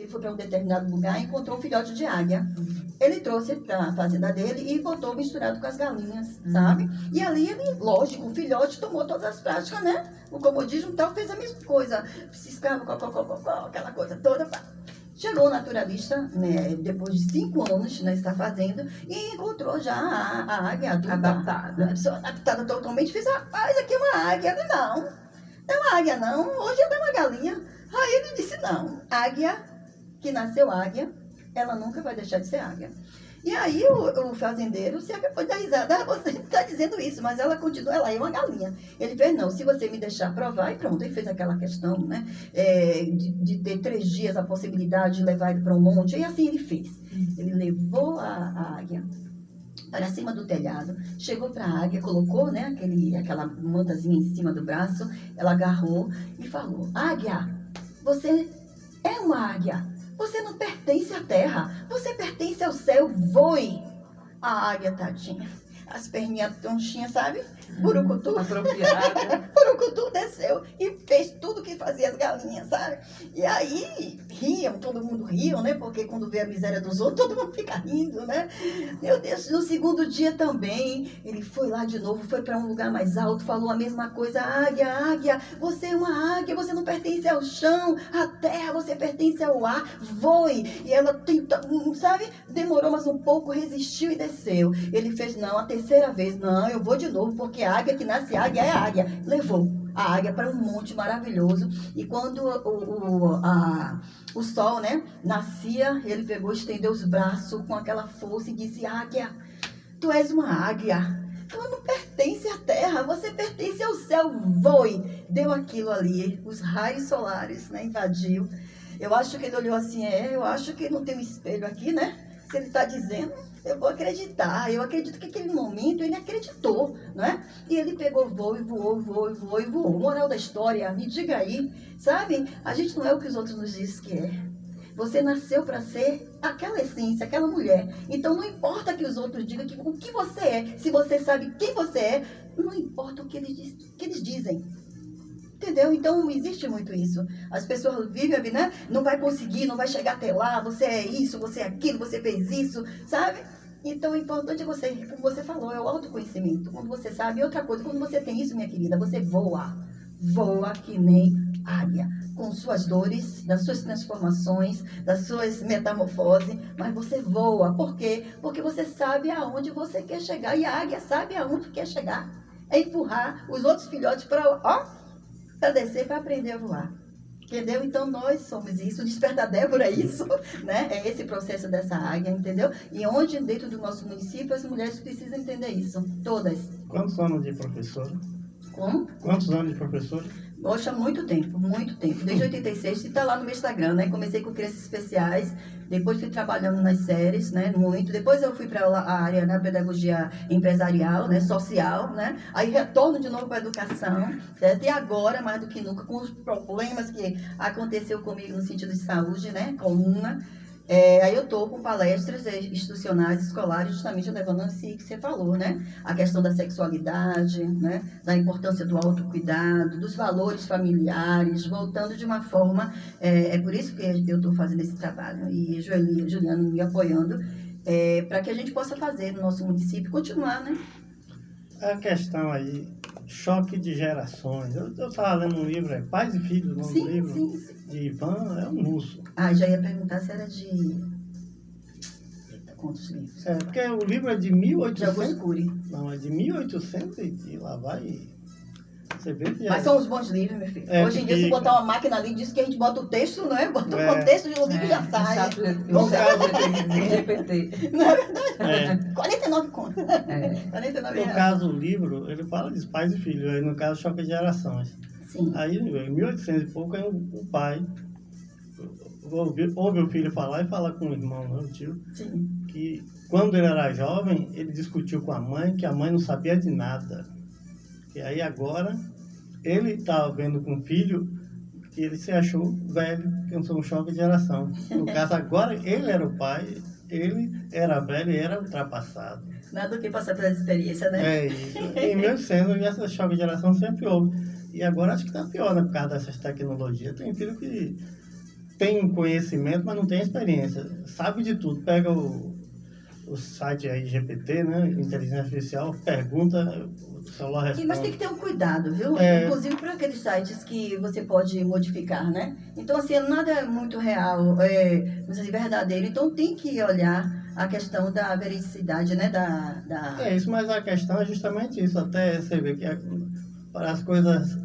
Ele foi para um determinado lugar e encontrou um filhote de águia. Ele trouxe para a fazenda dele e botou misturado com as galinhas, sabe? E ali ele, lógico, o filhote tomou todas as práticas, né? O comodismo então fez a mesma coisa. Ciscava, aquela coisa toda. Pá. Chegou o naturalista, né, depois de 5 anos, né, está fazendo, e encontrou já a águia adulta. Adaptada totalmente. Fez, rapaz, aqui é uma águia. Não é uma águia não, hoje é uma galinha. Aí ele disse, não, águia, que nasceu águia, ela nunca vai deixar de ser águia. E aí o fazendeiro se acabou de dar risada, você está dizendo isso, mas ela continua, ela é uma galinha. Ele fez, não, se você me deixar provar, e pronto, ele fez aquela questão, né, de ter 3 dias a possibilidade de levar ele para um monte, e assim ele fez. Ele levou a águia para cima do telhado, chegou para a águia, colocou, né, aquela mantazinha em cima do braço, ela agarrou e falou, águia, você é uma águia. Você não pertence à terra. Você pertence ao céu. Voe. A águia, tadinha. As perninhas tronchinhas, sabe? Burucutu. Apropriada. Burucutu desceu e fez tudo que fazia as galinhas, sabe? E aí riam, todo mundo riam, né? Porque quando vê a miséria dos outros, todo mundo fica rindo, né? Meu Deus, no segundo dia também, ele foi lá de novo, foi para um lugar mais alto, falou a mesma coisa. Águia, águia, você é uma águia, você não pertence ao chão, à terra, você pertence ao ar, voe. E ela tenta, sabe? Demorou mais um pouco, resistiu e desceu. Ele fez, não, a terceira vez, não, eu vou de novo, porque a águia que nasce águia é águia. Levou a águia para um monte maravilhoso. E quando o sol, né, nascia, ele pegou, estendeu os braços com aquela força e disse, águia, tu és uma águia. Tu não pertence à terra, você pertence ao céu. Voe. Deu aquilo ali, os raios solares, né, invadiu. Eu acho que ele olhou assim, eu acho que não tem um espelho aqui, né? Se ele está dizendo, eu vou acreditar. Eu acredito que aquele momento ele acreditou, não é? E ele pegou voo e voou, voou e voou e voou. Moral da história, me diga aí, sabe? A gente não é o que os outros nos dizem que é. Você nasceu para ser aquela essência, aquela mulher. Então não importa que os outros digam o que você é. Se você sabe quem você é, não importa o que eles dizem. Entendeu? Então, existe muito isso. As pessoas vivem, né? Não vai conseguir, não vai chegar até lá, você é isso, você é aquilo, você fez isso, sabe? Então, o importante é você, como você falou, é o autoconhecimento. Quando você sabe, e outra coisa, quando você tem isso, minha querida, você voa. Voa que nem águia. Com suas dores, das suas transformações, das suas metamorfoses, mas você voa. Por quê? Porque você sabe aonde você quer chegar. E a águia sabe aonde quer chegar. É empurrar os outros filhotes para descer, para aprender a voar. Entendeu? Então nós somos isso, o Desperta Débora é isso, né? É esse processo dessa águia, entendeu? E onde dentro do nosso município as mulheres precisam entender isso, todas. Quantos anos de professora? Como? Quantos anos de professora? Poxa, muito tempo, desde 86, está lá no meu Instagram, né? Comecei com crianças especiais, depois fui trabalhando nas séries, né? Muito, depois eu fui para a área da pedagogia empresarial, né? Social, né? Aí retorno de novo para a educação, certo? E agora, mais do que nunca, com os problemas que aconteceu comigo no sentido de saúde, né? Coluna. Aí eu estou com palestras institucionais, escolares, justamente levando assim que você falou, né? A questão da sexualidade, né? Da importância do autocuidado, dos valores familiares, voltando de uma forma... É por isso que eu estou fazendo esse trabalho, e Juliano me apoiando, para que a gente possa fazer no nosso município, continuar, né? A questão aí, choque de gerações. Eu estava lendo um livro, Pais e Filhos, o nome do livro, sim. de Ivan, é um russo. Já ia perguntar se era de... Eita, quantos livros? Porque o livro é de 1800... De Augusto Cury. Não, é de 1800 e lá vai... Você vê que Mas são os bons livros, meu filho. Hoje em dia, se botar uma máquina ali, diz que a gente bota o texto, não é? Bota o contexto de um livro e já sai. No caso de GPT. Não é verdade? 49 contas. 49 No reais. caso, o livro, ele fala de pais e filhos. Aí, no caso, choque de gerações. Sim. Aí, em 1800 e pouco, aí o pai ouve o filho falar e fala com o irmão, né, o tio. Sim. Que quando ele era jovem, ele discutiu com a mãe, que a mãe não sabia de nada. E aí agora, ele estava vendo com o filho que ele se achou velho, que não sou um choque de geração. No caso, agora ele era o pai, ele era velho e era ultrapassado. Nada do que passar pela experiência, né? É isso. Em 1800, essa choque de geração sempre houve. E agora acho que está pior, né, por causa dessas tecnologias. Tem filho que tem um conhecimento, mas não tem experiência. Sabe de tudo. Pega o site aí GPT, né? Inteligência Artificial, pergunta, o celular responde. Mas tem que ter um cuidado, viu? É. Inclusive para aqueles sites que você pode modificar, né? Então, assim, nada é muito real, vamos dizer, verdadeiro. Então, tem que olhar a questão da veridicidade, né? É isso, mas a questão é justamente isso. Até você ver que as coisas...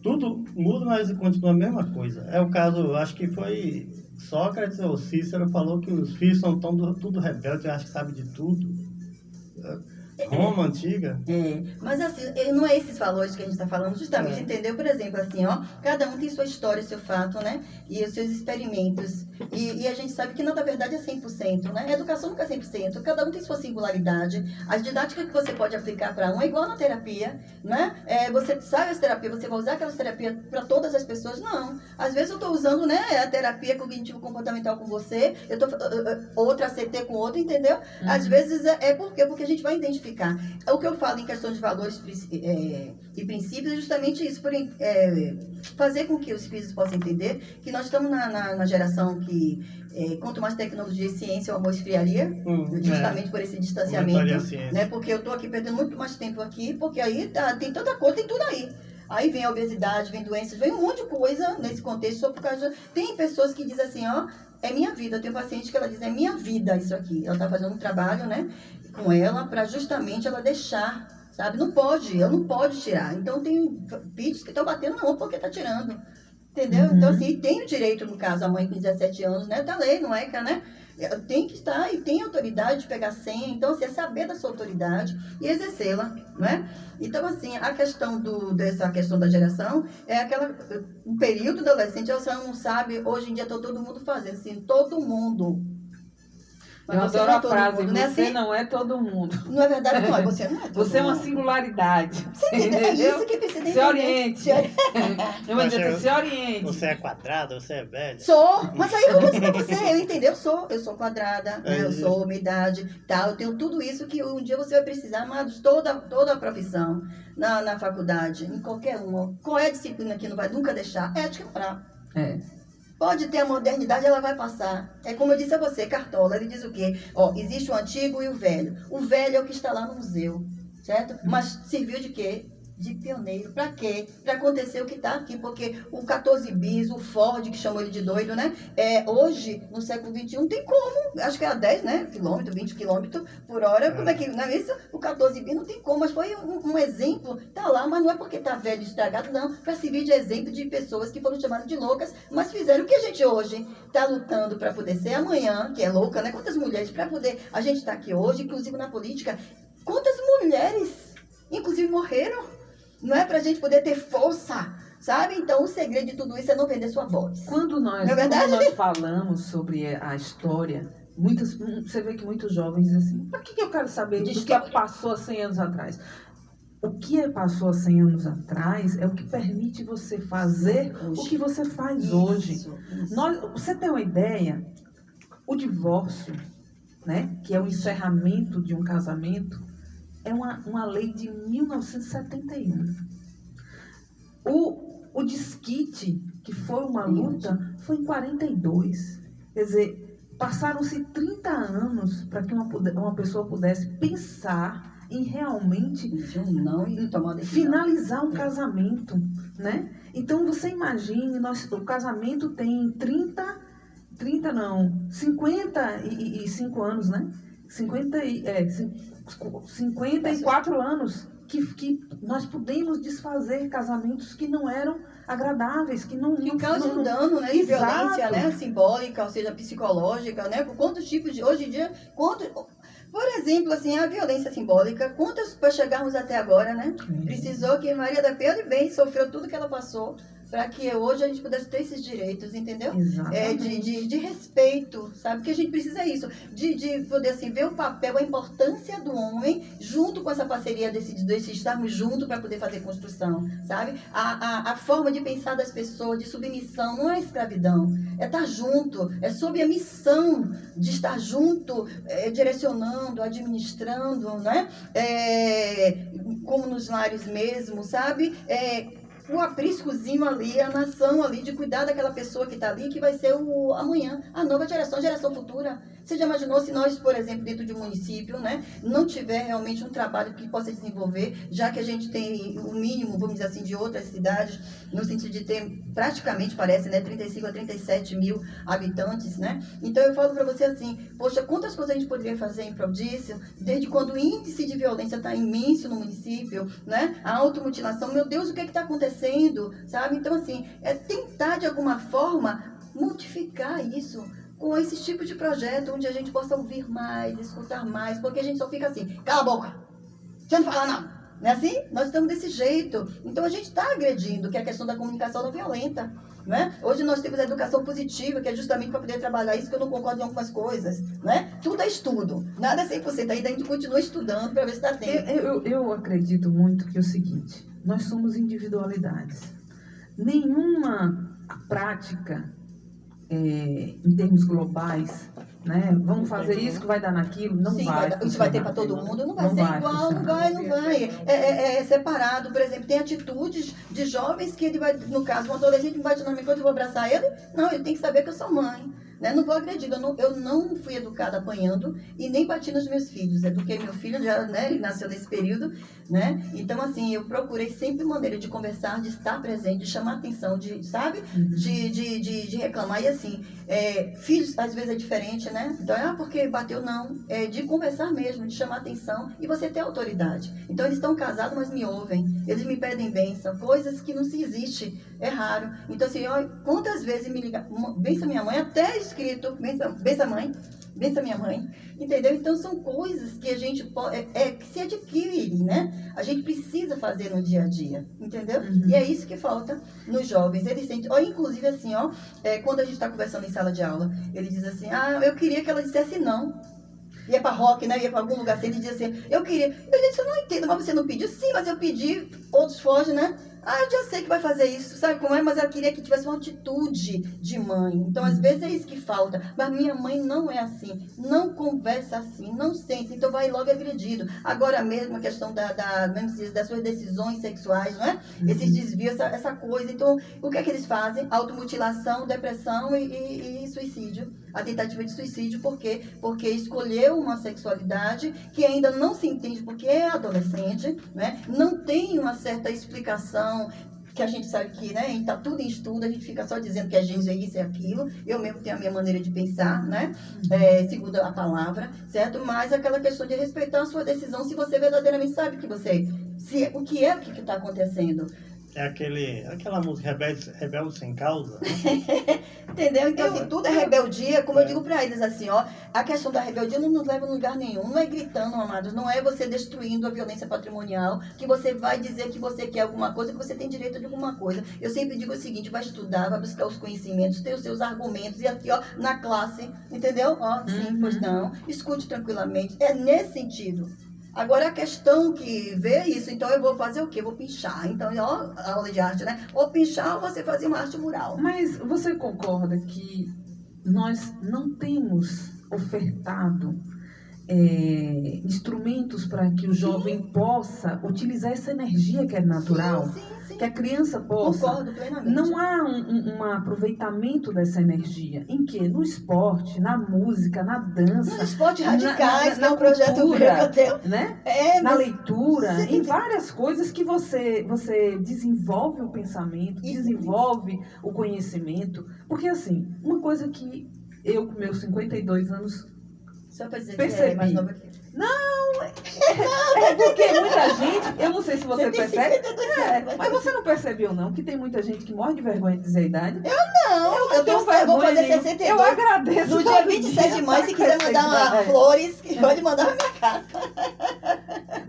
Tudo muda, mas continua a mesma coisa. É o caso, acho que foi Sócrates ou Cícero falou que os filhos são tudo rebeldes, acho que sabe de tudo. Roma antiga. Mas assim, não é esses valores que a gente está falando, justamente, entendeu? Por exemplo, assim, ó, cada um tem sua história, seu fato, né? E os seus experimentos. E a gente sabe que na verdade é 100%, né? A educação nunca é 100%, cada um tem sua singularidade. As didáticas que você pode aplicar para um é igual na terapia, né? Você sabe as terapias, você vai usar aquelas terapias para todas as pessoas? Não. Às vezes eu estou usando, né, a terapia cognitivo-comportamental com você, eu tô outra CT com outra, entendeu? Às vezes porque a gente vai identificar. O que eu falo em questão de valores e princípios é justamente isso, fazer com que os filhos possam entender que nós estamos na geração que quanto mais tecnologia e ciência, o amor esfriaria, justamente por esse distanciamento, né? Porque eu estou aqui perdendo muito mais tempo aqui, porque aí tem tanta coisa, tem tudo aí. Aí vem a obesidade, vem doenças, vem um monte de coisa nesse contexto, só por causa... Tem pessoas que dizem assim, ó, é minha vida. Eu tenho paciente que ela diz, é minha vida isso aqui. Ela está fazendo um trabalho, né, com ela, para justamente ela deixar, sabe? Não pode, eu não pode tirar. Então tem vídeos que estão batendo não, porque tá tirando. Entendeu? Então, assim, tem o direito, no caso, a mãe com 17 anos, né, da lei, não é, né? Tem que estar e tem autoridade de pegar senha. Então, assim, é saber da sua autoridade e exercê-la, não é? Então, assim, a questão dessa questão da geração é um período da adolescente, você não sabe, hoje em dia tá todo mundo fazendo, assim, todo mundo. Mas eu adoro a frase, mundo, você assim? Não é todo mundo. Não é verdade, não, você não é todo Você mundo. é uma singularidade. Você entendeu? É isso que precisa entender. Se oriente. Eu vou dizer, se oriente. Você é quadrada, você é velha. Sou, mas aí eu vou dizer pra você, eu entendo, eu sou quadrada, né? Eu sou minha idade, tá? Eu tenho tudo isso que um dia você vai precisar, mas toda a profissão, na faculdade, em qualquer uma. Qual é a disciplina que não vai nunca deixar? Ética e moral. Pode ter a modernidade, ela vai passar. É como eu disse a você, Cartola, ele diz o quê? Ó, existe o antigo e o velho. O velho é o que está lá no museu, certo? Mas serviu de quê? De pioneiro. Para quê? Para acontecer o que está aqui, porque o 14 bis, o Ford, que chamou ele de doido, né? Hoje, no século XXI, tem como, acho que é a 10, né? Quilômetro, 20 km por hora. Como é que, não é isso? O 14 bis não tem como, mas foi um exemplo, tá lá, mas não é porque tá velho, estragado, não. Para servir de exemplo de pessoas que foram chamadas de loucas, mas fizeram o que a gente hoje está lutando para poder ser amanhã, que é louca, né? Quantas mulheres para poder, a gente está aqui hoje, inclusive na política, quantas mulheres, inclusive, morreram? Não é para a gente poder ter força, sabe? Então, o segredo de tudo isso é não vender sua voz. Quando nós falamos sobre a história, você vê que muitos jovens dizem assim, para que eu quero saber do que passou há 100 anos atrás? O que passou há 100 anos atrás é o que permite você fazer o que você faz hoje. Você tem uma ideia? O divórcio, né, que é o encerramento de um casamento, é uma lei de 1971. O desquite, que foi uma luta, foi em 42. Quer dizer, passaram-se 30 anos para que uma pessoa pudesse pensar em realmente finalizar um casamento, né? Então, você imagine, o casamento tem 55 anos, né? 54 anos que nós pudemos desfazer casamentos que não eram agradáveis, que causam dano, né? De violência, né? Simbólica, ou seja, psicológica, né? Quantos tipos de... Hoje em dia, por exemplo, assim, a violência simbólica, quantas para chegarmos até agora, né? Precisou que Maria da Penha de Bem sofreu tudo que ela passou para que hoje a gente pudesse ter esses direitos, entendeu? De respeito, sabe? Que a gente precisa isso, de poder assim, ver o papel, a importância do homem, junto com essa parceria desse estarmos juntos para poder fazer construção, sabe? A forma de pensar das pessoas, de submissão, não é escravidão, é estar junto, é sob a missão de estar junto, direcionando, administrando, né? Como nos lares mesmo, sabe? o apriscozinho ali, a nação ali, de cuidar daquela pessoa que está ali, que vai ser o amanhã, a nova geração, a geração futura. Você já imaginou se nós, por exemplo, dentro de um município, né, não tiver realmente um trabalho que possa desenvolver, já que a gente tem o mínimo, vamos dizer assim, de outras cidades, no sentido de ter praticamente, parece, né, 35 a 37 mil habitantes, né? Então eu falo para você assim, poxa, quantas coisas a gente poderia fazer em prol disso, desde quando o índice de violência está imenso no município, né? A automutilação, meu Deus, o que está acontecendo, sabe? Então, assim, é tentar de alguma forma modificar isso, com esse tipo de projeto, onde a gente possa ouvir mais, escutar mais, porque a gente só fica assim, cala a boca, deixa eu não falar não. Não é assim? Nós estamos desse jeito. Então a gente está agredindo, que é a questão da comunicação não violenta. Né? Hoje nós temos a educação positiva, que é justamente para poder trabalhar isso, que eu não concordo em algumas coisas. Né? Tudo é estudo, nada é 100%. Ainda a gente continua estudando para ver se está tendo. Eu acredito muito que é o seguinte, nós somos individualidades. Nenhuma prática, em termos globais, né? Vamos fazer isso que vai dar naquilo, não Sim, vai. Isso vai ter para todo mundo, não vai ser igual, não vai. É separado, por exemplo, tem atitudes de jovens que ele vai, no caso, um adolescente bate na minha coisa, eu vou abraçar ele. Não, ele tem que saber que eu sou mãe. Né? Não vou agredir, eu não fui educada apanhando e nem bati nos meus filhos. Eduquei meu filho, já, né, ele nasceu nesse período, né? Então, assim, eu procurei sempre maneira de conversar, de estar presente, de chamar atenção, sabe? De reclamar. E assim, filhos às vezes é diferente, né? Então, porque bateu, não. É de conversar mesmo, de chamar atenção e você ter autoridade. Então, eles estão casados, mas me ouvem. Eles me pedem bênção, coisas que não se existe. É raro. Então, assim, quantas vezes me liga, benção minha mãe, até escrito, benção mãe, benção minha mãe, entendeu? Então, são coisas que a gente pode, que se adquire, né? A gente precisa fazer no dia a dia, entendeu? Uhum. E é isso que falta nos jovens. Eles sentem, inclusive assim, quando a gente está conversando em sala de aula, ele diz assim, eu queria que ela dissesse não. Ia para rock, né? Ia para algum lugar assim, ele dizia assim, eu disse, eu não entendo, mas você não pediu? Sim, mas eu pedi, outros fogem, né? Eu já sei que vai fazer isso, sabe como é? Mas eu queria que tivesse uma atitude de mãe. Então, às vezes é isso que falta. Mas minha mãe não é assim, não conversa assim, não sente, então vai logo agredido. Agora mesmo a questão das suas decisões sexuais, não é? Esses desvios, essa coisa. Então, o que é que eles fazem? Automutilação, depressão e suicídio. A tentativa de suicídio, por quê? Porque escolheu uma sexualidade que ainda não se entende porque é adolescente, né? Não tem uma certa explicação, que a gente sabe que, né, está tudo em estudo, a gente fica só dizendo que a gente é isso e aquilo. Eu mesmo tenho a minha maneira de pensar, né? Segundo a palavra, certo? Mas aquela questão de respeitar a sua decisão, se você verdadeiramente sabe que o que está acontecendo. É aquela música Rebelde Sem Causa. Entendeu? Então, assim, tudo é rebeldia, como eu digo para eles, assim, a questão da rebeldia não nos leva a lugar nenhum. Não é gritando, amados, não é você destruindo a violência patrimonial, que você vai dizer que você quer alguma coisa, que você tem direito de alguma coisa. Eu sempre digo o seguinte, vai estudar, vai buscar os conhecimentos, ter os seus argumentos, e aqui, na classe, entendeu? Sim, pois não. Escute tranquilamente. É nesse sentido. Agora, a questão que vê isso, então eu vou fazer o quê? Vou pinchar. Então, a aula de arte, né? Ou pinchar ou você fazer uma arte mural. Mas você concorda que nós não temos ofertado instrumentos para que o jovem possa utilizar essa energia que é natural? Sim. Que a criança possa. Concordo plenamente. Não há um aproveitamento dessa energia. Em quê? No esporte, na música, na dança. No esporte radicais, na que é um projeto cultura, que eu tenho. Né? Na leitura, em várias coisas que você desenvolve o pensamento, desenvolve o conhecimento. Porque, assim, uma coisa que eu, com meus 52 anos, só para dizer percebi. Que é mais nova que... Não, é porque muita gente, eu não sei se você percebe, mas você não percebeu não, que tem muita gente que morre de vergonha de dizer a idade. Eu vou fazer 62. Eu agradeço. No dia 27 de maio, se quiser mandar flores, pode mandar na minha casa.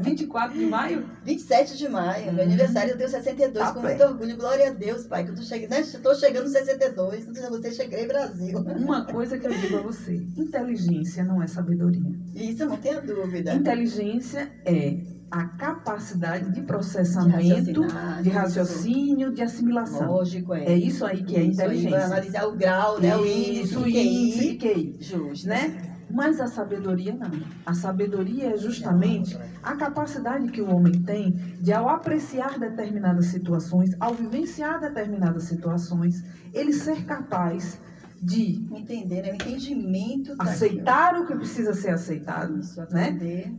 24 de maio? 27 de maio, meu aniversário, eu tenho 62, com muito orgulho, glória a Deus, Pai, que eu estou chegando no 62, você cheguei Brasil. Uma coisa que eu digo a você, inteligência não é sabedoria. Isso, não tenha dúvida. Inteligência é a capacidade de processamento, de raciocínio, de assimilação. Lógico, É isso aí que é Isso aí, vai inteligência. analisar o grau, né? O índice, Isso, o índice de QI. QI. Justo. Né? Mas a sabedoria não. A sabedoria é justamente a capacidade que o homem tem de, ao apreciar determinadas situações, ao vivenciar determinadas situações, ele ser capaz de Entender, né? O entendimento aceitar o que precisa ser aceitado, Isso, né? aprender.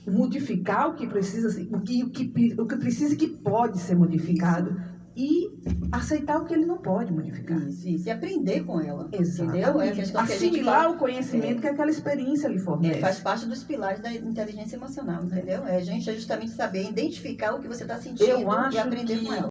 Modificar o que precisa, o que precisa e que pode ser modificado e aceitar o que ele não pode modificar. Isso. E aprender com ela. Exatamente. Entendeu? É a questão que a gente Assimilar fala. o conhecimento que aquela experiência lhe fornece. Faz parte dos pilares da inteligência emocional, entendeu? É a gente justamente saber identificar o que você está sentindo Eu acho e aprender que com ela.